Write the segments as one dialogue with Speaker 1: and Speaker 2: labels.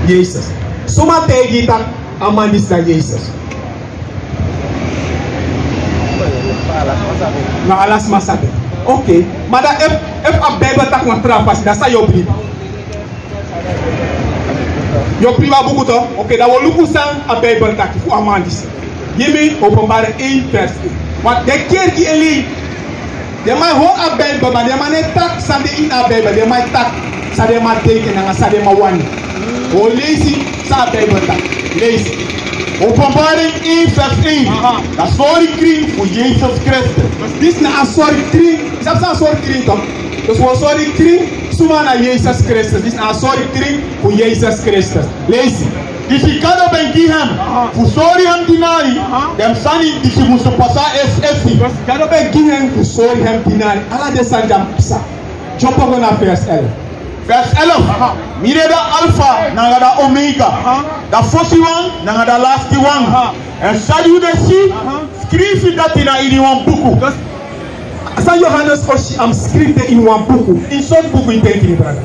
Speaker 1: Jezus. Suma tegi tak amandis na Jezus. Na alas masabe. Oké, maar dat if a Bijbel tak wan trapas, dat sa yo brief. Yo priva buku to. Oké, dat we luku sang a Bijbel tak fu amandis. Jimmy Openbaring 1 vers 1. Want de keer die eli, de man hoort a Bijbel, maar de man niet tak sa de in a Bijbel, de man tak sa de man tekenen en sa de man wani. O lezen sa Bijbel tak. Lezen. Openbaring 1 vers 1. Dat is voor die kring voor Jezus Christus. Dit is een soort kring. Is dat een soort kring toch? Dus we sorry kring, suma na Jezus Christus. Dit is een soort kring voor Jezus Christus. Lezen. Dus ik kan op een keer hem. Voor sorry hem dinari. Dem sani die ze moesten passen is. Ik kan op een keer hem voor sorry hem dinari. Alla de san jam pisa. Jump op naar vers 11. Vers 11. Mire da alpha nanga da omega. Da first one nanga da last one. En sadu de si schrijf dat in een boek. San Johannes Oshi am schrijven in een boek. In zo'n boek in denken brother.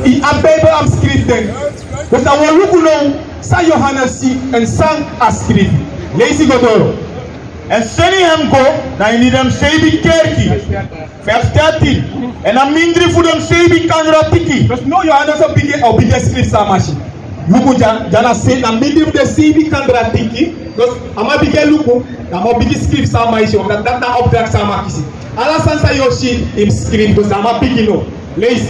Speaker 1: In a Bijbel am schrijven. Dus dat we look nou San Johannes si en San a schrijven. Lees ik door. En seni hem go na in dem sebi kerki. Vers 13. En dan minder voor dem sebi kanratiki. Dus no Johannes op bige schrift sa machine. Luku jana se na minder voor de sebi kanratiki. Dus ama bige luku, ama bige schrift sa machine. Dat na opdracht sa machine. Alla sansa yoshi im schrift dus ama bige no. Lees.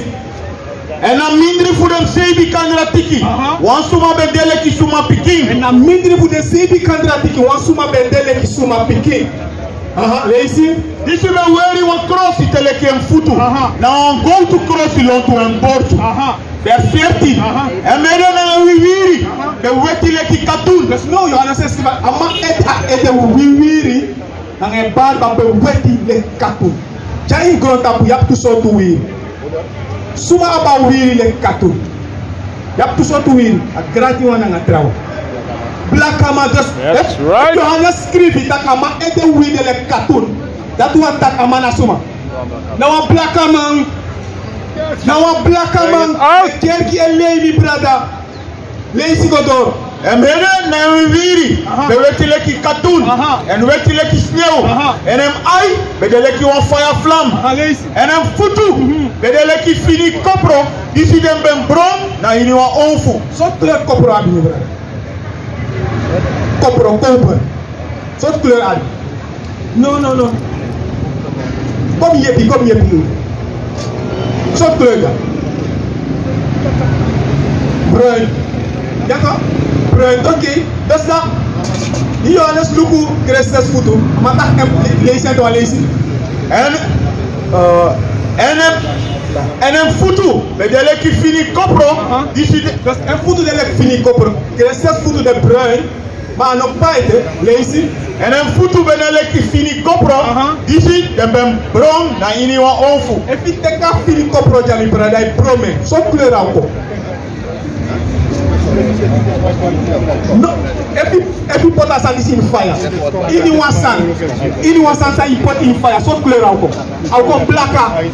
Speaker 1: En dan minder voor de sebi kanratiki. Wan suma bedele ki suma pikin. En dan minder voor de sebi kanratiki. Wan suma bedele ki suma pikin. Lees. This is where you want cross it like en futu. Now go to cross it on to en bortu. Vers 14. En mede na wiwiri. De weti like katun. Dus no Johannes says ama et de wiwiri. Na en bar ba be weti le katun. Jai grota pu yap to so to wiri. Suma aba wiri le katun. Yap to so to wiri. A grati wana nga trawo. BLAKAMAN. That's right. Johannes skrivi tak ama et de wiri le katun. Dat one tak amana suma. Now a BLAKAMAN. Now a BLAKAMAN. Kerki en levi brada. Lees go door. En mede na wiri. Be weti leki katun. En weti leki sneeuw. En hem ai. Be de leki wan fire flam. En hem futu. Be de leki fini kopro. Disi dem ben bron. Na ini wan onfu. Zot kleur kopro abi brada. Kopro koper. Zot kleur abi. No. Kom hier. Zot kleur dan. Bruin. D'accord? Bruin, oké. Dus dat. Hier alles luku Christus foto. Maar dat lezen door lezen. En een foto. Met de leki fini kopro. Dus een foto de leki fini kopro. Christus foto de bruin. Maar nog buiten lezen. En een foto ben een leki fini kopro. Die ziet de ben bron na ini wa onfu. En je teka fini kopro jami brada i prome. Zo kleur ook. No, every pot has this in fire. In one sun, say you put in fire. So clear out. I'll go blacker.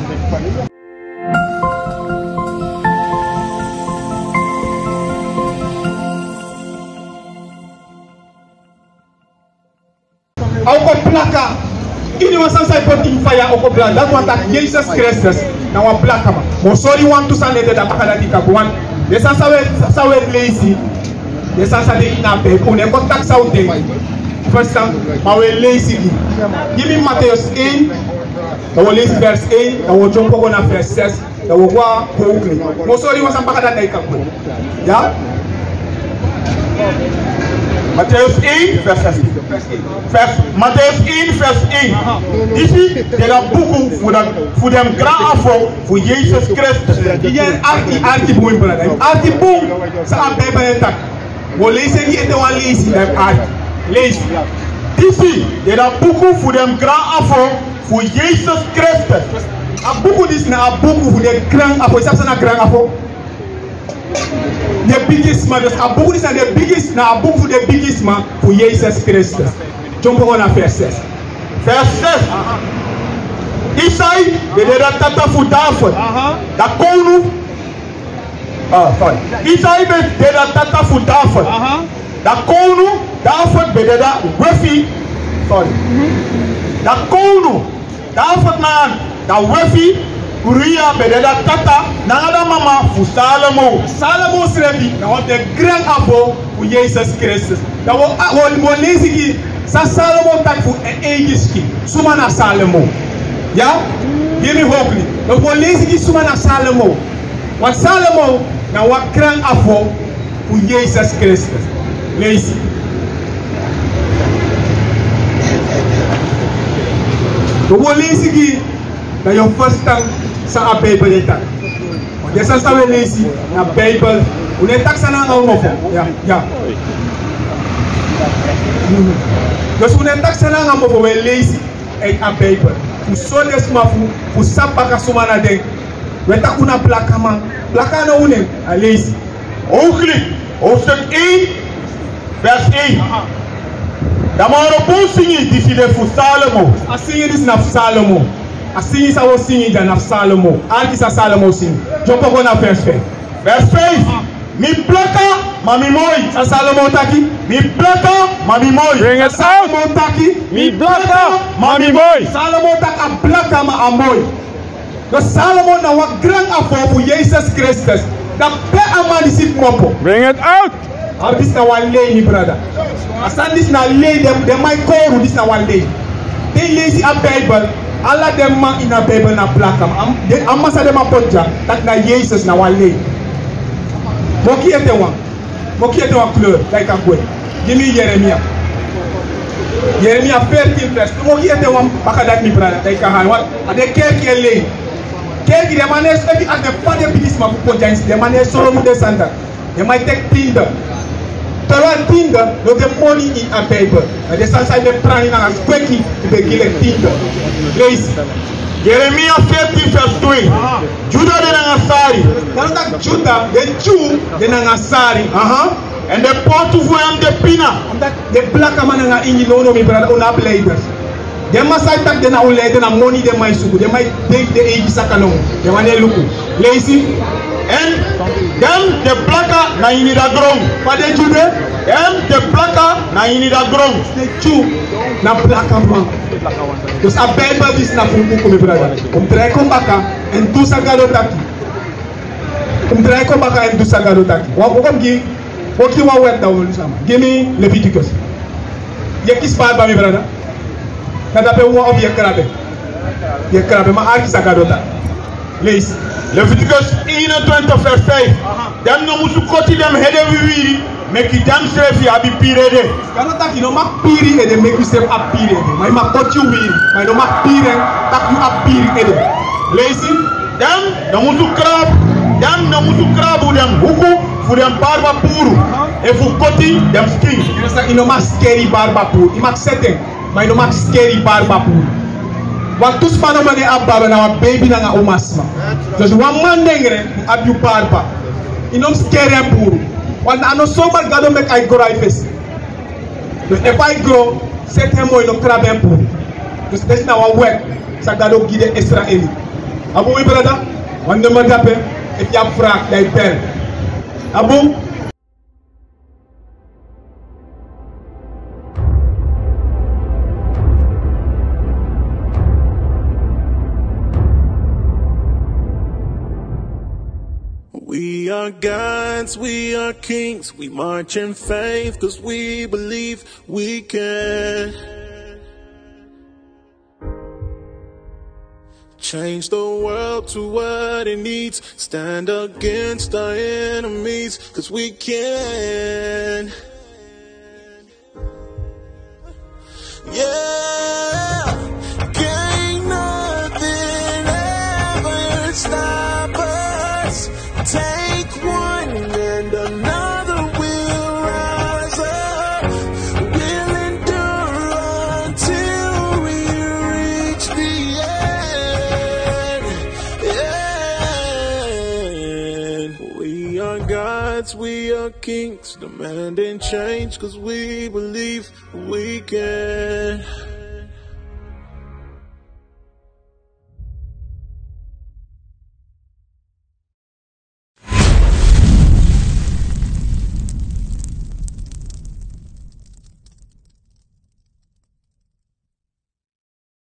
Speaker 1: I'll go blacker. In one sun, say put in fire. I'll go black. That one that Jesus Christus. Now I'm BLAKAMAN. Mo sorry one to send it that Pakadika one. The sawe lazy. The sansa de ina pe. On a contact south day. First time, I will lazy. Give me Matthew 8. I will lazy verse 8. I will jump on verse 6. I will go quickly. Mo sorry one some Pakadika. Yeah. Matthew 8 verse 8. Matthew 8 verse 8. Ici, de la boeken voor de grand afval voor Jezus Christus. Die is artiboom, brother. Artiboom, ze aan Bijbel tak. We lezen hier in de one lezen, dat art. Lees. Ici, de la boeken voor de grand afval voor Jezus Christus. A boeken is na a boeken voor de grand afval. Is dat een grand afval? The biggest man, dus a boek is the biggest, na a boek voor de biggest man voor Jezus Christus. Jump on naar vers 6. Vers 6. Isai, de dat tata voor David. Dat koning,
Speaker 2: sorry. Israelites did a tata for Dafod. The Kounu, Dafod bededa Wefi. Sorry. The Kounu, Dafod man, the Wefi, Uriah bededa tata, Nagada mama for Salomo. Salomo Srebi, now the grand apple for Jesus Christ. Now what lazy sa Salomo tak for an ageski, Sumana Salomo. Yeah? Give me hope. The lazy Sumana Salomo. What Salomo, now what grand apple for Jesus Christ. Lazy. The lazy na your first time sa Bible letak. Desa sa lazy na Bible. Unetak sa nang ngofo. Yeah. Dus unetak sa nang ngofo we lazy a Bible. Uso desmafu usapa kasumana den. Wetak una BLAKAMAN. Blakana unen a lazy. Hoofdstuk 1 vers 1. Da moro bon singi disi de fu Salomo. A singi dis na Salomo. A singi sa wo singi da na Salomo. Alki sa Salomo singi. Joko go na vers 5. Vers 5. Mi plaka mami moy. Sa Salomo taki. Mi plaka mami moy.
Speaker 3: Bring it out.
Speaker 2: Salomo taki.
Speaker 3: Mi plaka mami moy.
Speaker 2: Salomo tak a plaka ma amoy. Do Salomo na wa grand afo fu Jesus Christus. Da pe amani sit mopo.
Speaker 3: Bring it out.
Speaker 2: This na one lay, my brother. Asan this na lay them my core. This na one lay. They lazy a Bible. All of them man in a Bible na BLAKAMAN. Amma sa dem a podja. That na Jesus na one lay. Moki ete one kleur. Like a boy. Give me Jeremiah. Jeremiah 13 verse. Moki ete one baka that my brother. Like a hand. What? Ade kerki a lay. Kerki de manes every at the father bidis ma podja. De manes Solomon de Santa. They might take tinder. Tinder, no get money in a paper. And they start the planning and squeaky to be given tinder. Please. Jeremiah 50 verse 3. Judah de Nangasari. Not Judah, the Jew de Nangasari. And the port of Wam de Pina. And that the BLAKAMAN and in no me brother on up labors. They must attack the now later and money they might suku. They might take the age sakano. They want to look lazy. And then the blaka na inida grong. What they do there? And the blaka na inida grong. The Jew na BLAKAMAN. Dus a Bible this na funku mi brother. Try come back and do sagado taki. Try come back and do sagado taki. What you want down sama. Give me Leviticus. Yekis barba mi brother. Kada pe wa of yekrabe. Yekrabe ma arki sagado taki. Please. Leviticus 21 vers 5. Dem no musu koti dem hede wiwiri make dem sefi abi pirede. Kana tak no mak piri ede make you sef a pirede. Mai mak koti wiri. Mai no mak pire tak you a piri ede. Lazy dem no musu krab. Dem no musu krabu dem huku fu dem barba puru. E fu koti dem skin. You no mak scary barba puru. I mak setting. Mai no mak scary barba puru. Wat tous man mane abba na baby na nga umasma. Dus one man dengre ab you barba. Inom scare puru. Wan ano so mal gado make I grow face. Dus if I grow set him mo no crab puru. Dus this na wa work sa gado gide Israeli. Abu we brother, wan de madape if ya frak dai per. Abu
Speaker 4: We are gods, we are kings, we march in faith, cause we believe we can change the world to what it needs, stand against our enemies, cause we can. Yeah, can't nothing ever stop us. Take one and another will rise up. We'll endure until we reach the end. We are gods, we are kings, demanding change, cause we believe we can.